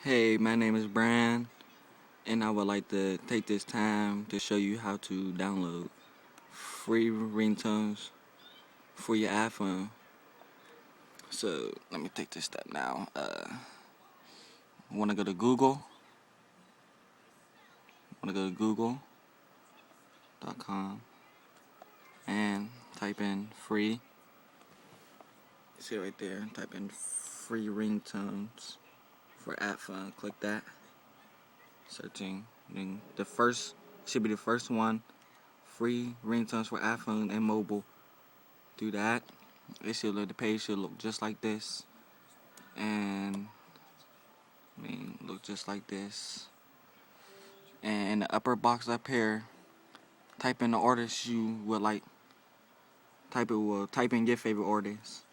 Hey, my name is Brian, and I would like to take this time to show you how to download free ringtones for your iPhone. So, let me take this step now. Want to go to Google? Want to go to google.com and type in free. See right there, type in free ringtones for iPhone. Click that. Searching. Then the first should be the first one. Free ringtones for iPhone and mobile. Do that. The page should look just like this, and look just like this. And in the upper box up here, type in the artist you would like. Type in your favorite artist.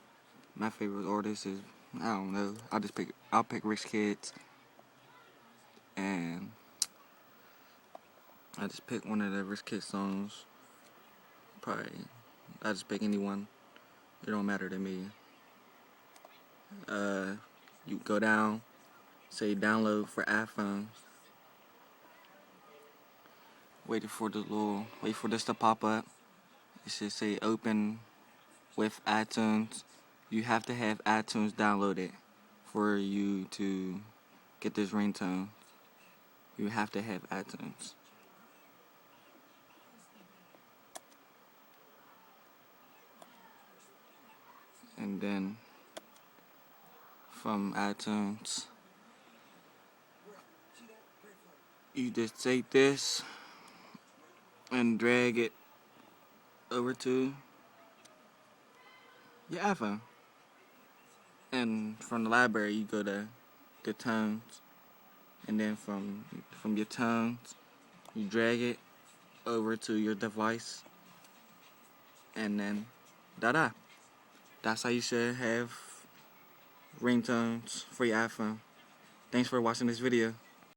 My favorite artist is, I don't know. I'll pick Rich Kids, and I just pick one of the Rich Kids songs. I just pick anyone. It don't matter to me. You go down, say download for iPhones. Wait for this to pop up. It should say open with iTunes. You have to have iTunes downloaded for you to get this ringtone. You have to have iTunes. And then from iTunes, you just take this and drag it over to your iPhone. And from the library, you go to the tones, and then from your tones, you drag it over to your device, and then that's how you should have ringtones for your iPhone. Thanks for watching this video.